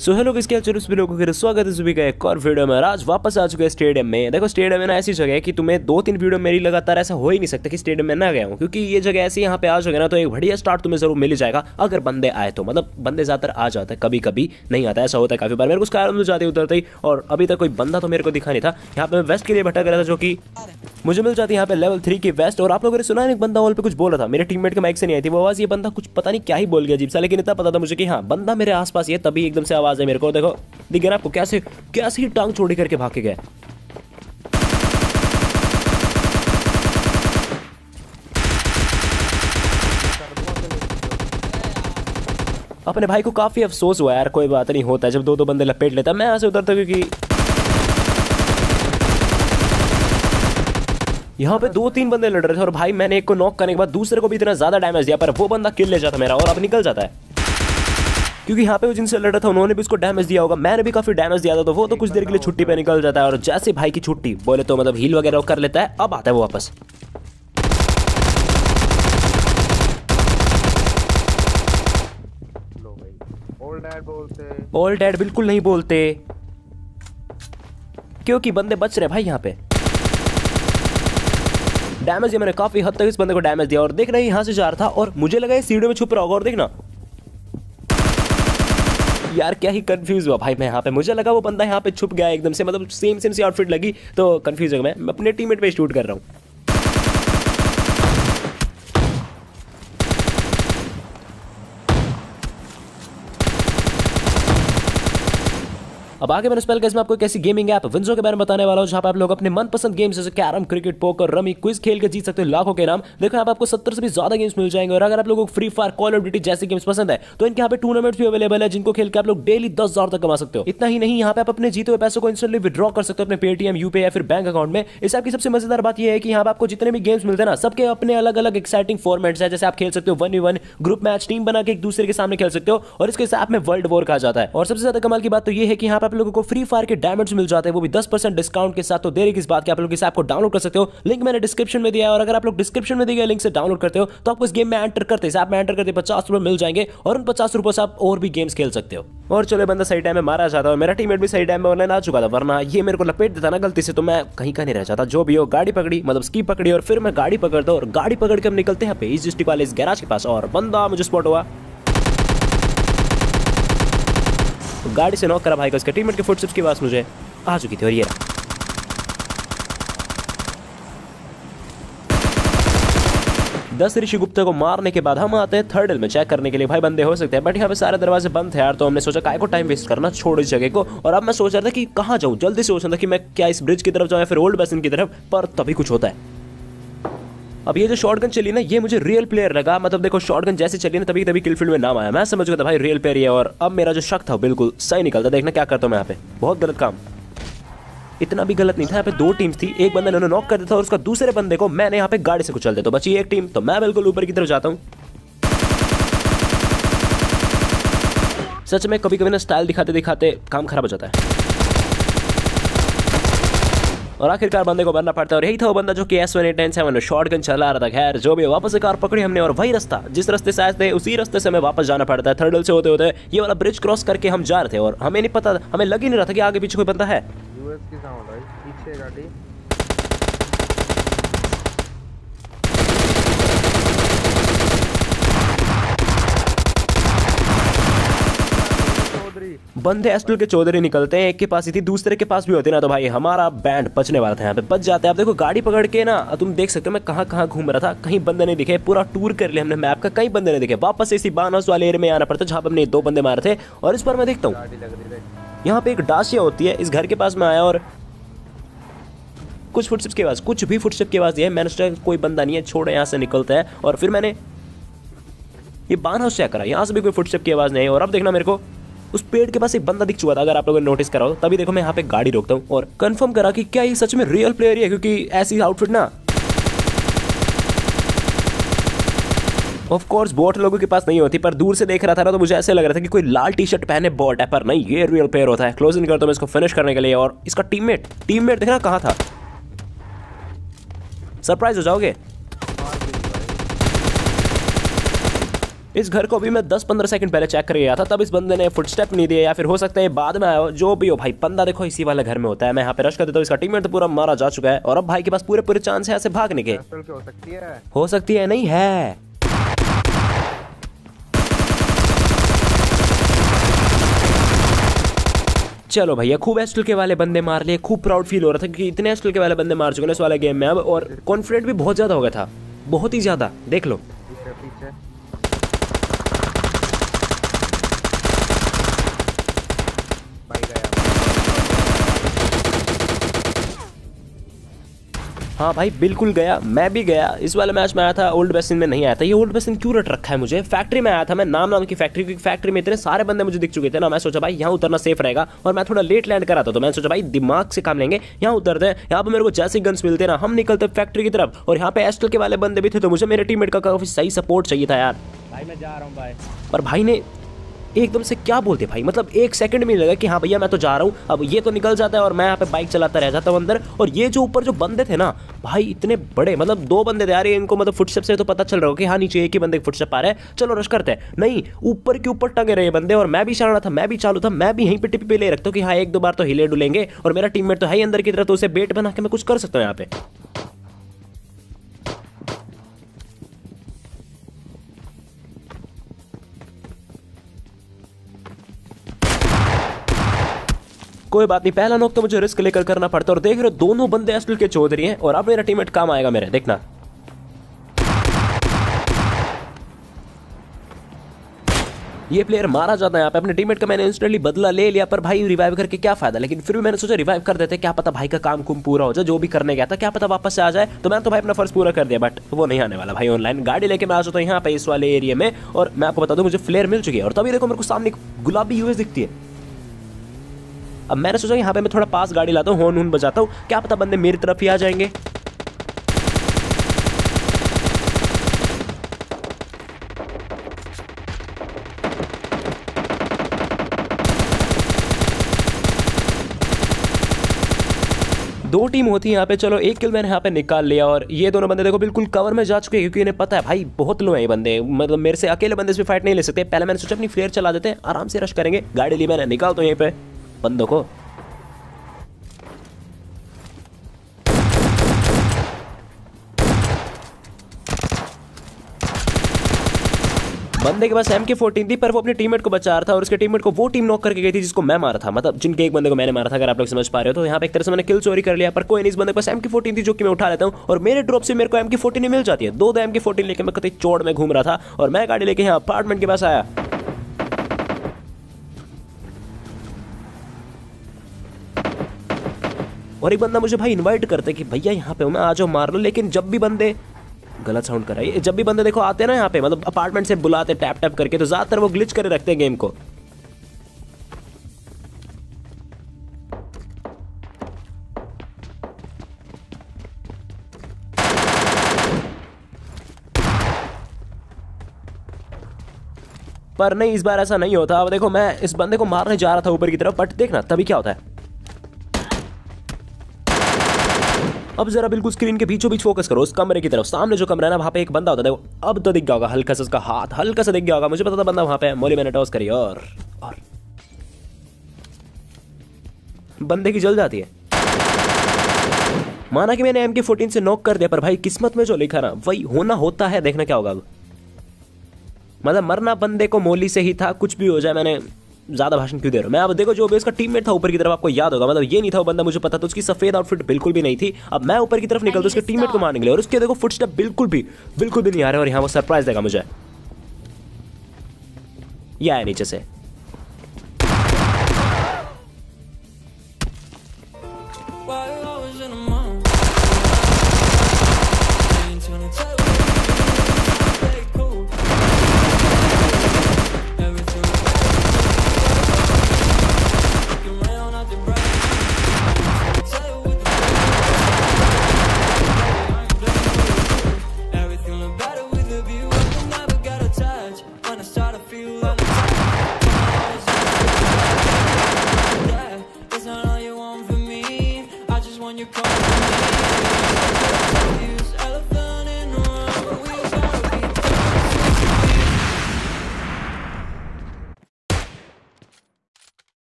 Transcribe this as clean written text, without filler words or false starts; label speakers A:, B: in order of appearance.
A: So hello किसके सभी लोगों के स्वागत है सभी का एक और वीडियो में। आज वापस आ चुके हैं स्टेडियम में। देखो स्टेडियम में ना ऐसी जगह है कि तुम्हें 2-3 वीडियो मेरी लगातार ऐसा हो ही नहीं सकता कि स्टेडियम में ना गया हूँ, क्योंकि ये जगह ऐसी यहाँ पे आ जाओगे ना तो एक बढ़िया स्टार्ट तुम्हें जरूर मिल जाएगा अगर बंदे आए तो। मतलब बंदे ज्यादातर आ जाते हैं, कभी कभी नहीं आता, ऐसा होता है काफी बार। मेरे को उसका आराम जाते उतरते ही, और अभी तक कोई बंदा तो मेरे को दिखा नहीं था। यहाँ पे मैं वेस्ट के लिए भटक रहा था, जो कि मुझे मिल जाती है यहाँ पे लेवल 3 की वेस्ट। और आप लोगों ने सुना है एक बंदा हॉल पे कुछ बोल रहा था, मेरे टीममेट के माइक से नहीं आई थी वो आवाज। ये बंदा कुछ पता नहीं क्या ही बोल गया अजीब सा, लेकिन इतना पता था मुझे कि हाँ बंदा मेरे आसपास ही है। तभी एकदम से आवाज है मेरे को। देखो दिख गया ना आपको कैसे कैसे ही टांग चोड़ी करके भाग के गए। अपने भाई को काफी अफसोस हुआ यार, कोई बात नहीं, होता है जब दो बंदे लपेट लेता। मैं यहाँ से उतरता क्योंकि यहाँ पे 2-3 बंदे लड़ रहे थे, और भाई मैंने एक को नॉक करने के बाद दूसरे को भी इतना ज्यादा डैमेज दिया, पर वो बंदा किल ले जाता मेरा और अब निकल जाता है। क्योंकि यहाँ पे वो जिनसे लड़ रहा था उन्होंने भी उसको डैमेज दिया होगा, मैंने भी काफी डैमेज दिया था, तो वो तो कुछ देर के लिए छुट्टी पे निकल जाता है। और जैसे भाई की छुट्टी बोले तो मतलब हील वगैरह कर लेता है, अब आता है वो वापस। ऑल डैड बिल्कुल नहीं बोलते, क्योंकि बंदे बच रहे भाई। यहाँ पे डैमेज मैंने काफी हद तक इस बंदे को डैमेज दिया, और देख रहे यहाँ से जा रहा था और मुझे लगा ये सीढ़ियों में छुप रहा होगा, और देखना यार क्या ही कंफ्यूज हुआ भाई मैं यहाँ पे। मुझे लगा वो बंदा यहाँ पे छुप गया एकदम से, मतलब सेम सी आउटफिट लगी तो कंफ्यूज हो गया मैं अपने टीममेट पे शूट कर रहा हूँ। अब आगे मैंने स्पेल केस में आपको एक ऐसी गेमिंग ऐप विंजो के बारे में बताने वाला हूं, जहां पे आप लोग अपने मनपसंद गेम्स जैसे carrom, cricket, poker, rummy, quiz खेल के जीत सकते हो लाखों के नाम। देखो यहाँ पे आपको 70 से भी ज्यादा गेम्स मिल जाएंगे, और अगर आप लोगों को free fire, call of duty जैसे गेम्स पसंद है तो इनके यहाँ पे टूर्नामेंट्स भी अवेलेबल है, जिनको खेल के आप लोग डेली 10,000 तक कमा सकते हो। इतना ही नहीं, यहाँ पे आप अपने जीते हुए पैसों को इंस्टेंटली विड्रॉ कर सकते हो अपने पेटीएम, यूपीआई या फिर बैंक अकाउंट में। इस ऐप की सबसे मजेदार बात यह है कि यहाँ पे आपको जितने भी गेम्स मिलते हैं ना, सबके अपने अलग अलग एक्साइटिंग फॉर्मेट्स है। जैसे आप खेल सकते हो 1v1 ग्रुप मैच, टीम बना के एक दूसरे के सामने खेल सकते हो, और इसके ऐप में वर्ल्ड वॉर कहा जाता है। और सबसे ज्यादा कमाल की बात तो ये है कि यहाँ पे आप लोगों को फ्री फायर के डायमंड्स मिल जाते हैं, वो भी 10% डिस्काउंट के साथ। तो देरी किस बात की, आप लोग इस ऐप को डाउनलोड कर सकते हो, लिंक मैंने डिस्क्रिप्शन में दिया है। और अगर आप लोग डिस्क्रिप्शन में दिए गए लिंक से डाउनलोड करते हो तो आपको इस गेम में एंटर करते, इस ऐप में एंटर करते 50 रुपए मिल जाएंगे, और उन 50 रुपए से आप और भी गेम्स खेल सकते हो। और चलो बंदा सही टाइम में मारा जाता है, और मेरा टीममेट भी सही टाइम में ऑनलाइन आ चुका था, वरना ये मेरे को लपेट देता ना गलती से तो मैं कहीं का नहीं रह जाता। जो भी हो, गाड़ी पकड़ी, मतलब स्की पकड़ी, और फिर मैं गाड़ी पकड़ता हूँ, और गाड़ी पकड़ के हम निकलते हैं इस डिस्ट्रिक्ट वाले इस गैराज के पास। और बंदा मुझे स्पॉट हुआ, गाड़ी से नॉक करा भाई को। इसके टीममेट के फुटस्टेप्स की आवाज मुझे आ चुकी थी, और ये 10 ऋषि गुप्ता को मारने के बाद हम आते हैं थर्ड में चेक करने के लिए। भाई बंदे हो सकते हैं, बट यहाँ पे सारे दरवाजे बंद थे यार, तो हमने सोचा काय को टाइम वेस्ट करना, छोड़ इस जगह को। और अब मैं सोच रहा था कि कहाँ जाऊँ, जल्दी से सोच रहा था कि मैं क्या इस ब्रिज की तरफ जाऊँ या फिर ओल्ड बेसिन की तरफ, पर तभी कुछ होता है। अब ये जो शॉटगन चली ना, ये मुझे रियल प्लेयर लगा। मतलब देखो शॉटगन जैसे चली ना, तभी तभी किलफील्ड में नाम आया। मैं समझ गया था भाई रियल प्लेयर ही है, और अब मेरा जो शक था बिल्कुल सही निकलता। देखना क्या करता हूँ मैं यहाँ पे, बहुत गलत काम। इतना भी गलत नहीं था, यहाँ पे 2 टीम्स थी, एक बंदा ने नॉक कर दिया था और उसका दूसरे बंदे को मैंने यहाँ पे गाड़ी से कुचल दिया। तो बची एक टीम, तो मैं बिल्कुल ऊपर की तरफ जाता हूँ। सच में कभी कभी ना स्टाइल दिखाते दिखाते काम खराब हो जाता है, और आखिरकार बंदे को बनना पड़ता है। और यही था वो बंदा जो कि S1897 में शॉटगन चला रहा था। खैर जो भी, वापस से कार पकड़ी हमने, और वही रास्ता जिस रास्ते से आए थे उसी रास्ते से हमें वापस जाना पड़ता है। थर्डल से होते होते ये वाला ब्रिज क्रॉस करके हम जा रहे थे, और हमें नहीं पता, हमें लग ही नहीं रहा था कि आगे पीछे कोई बंदा है।
B: यूएस की साउंड है पीछे गाड़ी।
A: बंदे एस्टल के चौधरी निकलते हैं, एक के पास ही थी, दूसरे के पास भी होती ना, तो भाई हमारा बैंड बचने वाला था। यहाँ पे बच जाते हैं। आप देखो गाड़ी पकड़ के ना, तुम देख सकते हो मैं कहाँ कहाँ घूम रहा था, कहीं बंदे नहीं दिखे। पूरा टूर कर लिया हमने मैप का, कहीं बंदे नहीं दिखे। वापस से इसी बान हाउस वाले एरिया में आना पड़ता, जहाँ पे हमने 2 बंदे मारे थे। और इस पर मैं देखता हूँ यहाँ पे एक डासिया होती है, इस घर के पास में आया, और कुछ फुटस्टेप की आवाज, कुछ भी फुटस्टेप की आवाज है। मैंने सोचा कोई बंदा नहीं है, छोड़ो यहाँ से निकलता है। और फिर मैंने ये बान हाउस चेक करा, यहाँ से भी कोई फुटस्टेप की आवाज नहीं है। और अब देखना, मेरे को उस पेड़ के पास एक बंदा दिख चुका था, अगर आप लोगों ने नोटिस करा हो। तभी देखो मैं यहाँ पे गाड़ी रोकता हूँ और कंफर्म करा कि क्या ये सच में रियल प्लेयर ही है, क्योंकि ऐसी आउटफिट ना ऑफ कोर्स बॉट लोगों के पास नहीं होती। पर दूर से देख रहा था ना, तो मुझे ऐसे लग रहा था कि कोई लाल टी शर्ट पहने बॉट है, पर नहीं, ये रियल प्लेयर होता है। क्लोज इन करता हूं मैं इसको फिनिश करने के लिए। और इसका टीममेट देखना कहाँ था, सरप्राइज हो जाओगे। इस घर को भी मैं 10-15 सेकंड पहले चेक कर गया था, तब इस बंदे ने फुटस्टेप नहीं दिए, या फिर हो सकता है बाद में आया हो, जो भी हो भाई बंदा देखो इसी वाले घर में होता है। मैं यहाँ पे रश कर देता हूँ, इसका टीममेट तो पूरा मारा जा चुका है और अब भाई के पास पूरे पूरे चांस है ऐसे भागने के। हो सकती है नहीं है। चलो भैया खूब एस्टल के वाले बंदे मार लिए, खूब प्राउड फील हो रहा था कि इतने एस्टल के वाले बंदे मार चुके हैं इस वाले गेम में अब, और कॉन्फिडेंट भी बहुत ज्यादा हो गया था, बहुत ही ज्यादा। देख लो
B: पीछे भाई गया।
A: हाँ भाई बिल्कुल गया, मैं भी गया। इस वाले मैच में आया था, ओल्ड बेसिन में नहीं आया था। ये ओल्ड बेसिन क्यों रट रखा है मुझे? फैक्ट्री में आया था मैं, नाम की फैक्ट्री, क्योंकि फैक्ट्री में इतने सारे बंदे मुझे दिख चुके थे ना, मैं सोचा भाई यहाँ उतरना सेफ रहेगा, और मैं थोड़ा लेट लैंड करा था तो मैं सोचा भाई दिमाग से काम लेंगे, यहाँ उतरते हैं। यहाँ पे मेरे को जैसे गन्स मिलते ना हम निकलते फैक्ट्री की तरफ, और यहाँ पे एस्टल के वाले बंदे भी थे, तो मुझे मेरे टीममेट का काफी सही सपोर्ट चाहिए था यार।
C: भाई मैं जा रहा हूँ भाई।
A: पर भाई ने एकदम से क्या बोलते भाई, मतलब एक सेकंड में लगा कि हाँ भैया मैं तो जा रहा हूँ, अब ये तो निकल जाता है और मैं यहाँ पे बाइक चलाता रह जाता हूँ अंदर। और ये जो ऊपर जो बंदे थे ना भाई इतने बड़े, मतलब 2 बंदे थे यार, इनको मतलब फुटस्टेप से तो पता चल रहा हो कि हाँ नीचे एक ही बंदे फुटस्टेप आ रहे हैं, चलो रश करते हैं। नहीं, ऊपर के ऊपर टंगे रहे बंदे, और मैं भी शाना था, मैं भी चालू था, मैं भी यहीं पे टिप्पी पे ले रखता हूँ कि हाँ 1-2 बार तो हिले डुलेंगे, और मेरा टीममेट तो है ही अंदर की तरफ, तो उसे बेट बना के मैं कुछ कर सकता हूँ यहाँ पे। कोई बात नहीं, पहला नॉक तो मुझे रिस्क लेकर करना पड़ता है, और देख रहे हो दोनों बंदे एस्टल के चौधरी हैं, और अब मेरा टीममेट काम आएगा मेरे, देखना। ये प्लेयर मारा जाता है यहाँ पे, अपने टीममेट का मैंने इंस्टेंटली बदला ले लिया, पर भाई रिवाइव करके क्या फायदा, लेकिन फिर भी मैंने सोचा रिवाइव कर देते, क्या पता भाई का काम कुम पूरा हो जाए, जो भी करने गया था क्या पता वापस से आ जाए। तो मैंने तो भाई अपना फर्ज पूरा कर दिया, बट वो नहीं आने वाला भाई। ऑनलाइन गाड़ी लेके मैं आ जाता हूँ यहाँ पे इस वाले एरिया में, और मैं आपको बता दूं मुझे फ्लेयर मिल चुकी है, और तभी देखो मेरे को सामने गुलाबी यूएस दिखती है। अब मैंने सोचा यहाँ पे मैं थोड़ा पास गाड़ी लाता हूँ, हॉर्न बजाता हूँ, क्या पता बंदे मेरी तरफ ही आ जाएंगे। दो टीम होती है यहाँ पे, चलो एक किल मैंने यहाँ पे निकाल लिया, और ये दोनों बंदे देखो बिल्कुल कवर में जा चुके हैं, क्योंकि इन्हें पता है भाई बहुत लो है ये बंदे, मतलब मेरे से अकेले बंदे से फाइट नहीं ले सकते। पहले मैंने सोचा अपनी फ्लेयर चला देते हैं, आराम से रश करेंगे। गाड़ी ली मैंने, निकालता हूँ यहीं पे बंदों को। बंदे के पास MK14 थी, पर वो अपने टीममेट को बचा रहा था, और उसके टीममेट को वो टीम नॉक करके गई थी जिसको मैं मारा था, मतलब जिनके एक बंदे को मैंने मारा था, अगर आप लोग समझ पा रहे हो। तो यहाँ पे एक तरह से मैंने किल चोरी कर लिया, पर कोई नहीं, इस बंदे के पास MK14 थी जो कि मैं उठा लेता हूँ, और मेरे ड्रॉप से मेरे को MK14 मिल जाती है। 2 MK14 लेके मैं कहीं चौड़ में घूम रहा था, और मैं गाड़ी लेके यहाँ अपार्टमेंट के पास आया। और एक बंदा मुझे भाई इनवाइट करते कि भैया यहाँ पे मैं आ जाओ मार लो, लेकिन जब भी बंदे गलत साउंड कर रहा है, जब भी बंदे देखो आते हैं ना यहाँ पे, मतलब अपार्टमेंट से बुलाते टैप टैप करके, तो ज्यादातर वो ग्लिच करे रखते हैं गेम को। पर नहीं, इस बार ऐसा नहीं होता। अब देखो मैं इस बंदे को मारने जा रहा था ऊपर की तरफ, बट देखना तभी क्या होता है। अब जरा बिल्कुल स्क्रीन के बीचों बीच फोकस करो, उस कमरे की तरफ, सामने जो कमरा है ना वहां पे एक बंदा होता है, देखो अब तो दिख गया होगा, हल्का सा उसका हाथ हल्का सा दिख गया होगा, मुझे पता था बंदा वहां पे है। मोली मैंने टॉस करी, और बंदे की जल जाती है। माना कि मैंने MK14 से नॉक कर दिया, पर भाई किस्मत में जो लिखा ना वही होना होता है। देखना क्या होगा अब, मतलब मरना बंदे को मोली से ही था, कुछ भी हो जाए। मैंने ज्यादा भाषण क्यों दे रहा हूं मैं। अब देखो जो बेस का टीममेट था ऊपर की तरफ, आपको याद होगा, मतलब ये नहीं था वो बंदा, मुझे पता था उसकी सफेद आउटफिट बिल्कुल भी नहीं थी। अब मैं ऊपर की तरफ निकलता उसके टीममेट को मारने के लिए, और उसके देखो फुटस्टेप बिल्कुल भी नहीं आ रहे, और यहाँ वो सरप्राइज देगा मुझे। ये आया नीचे से,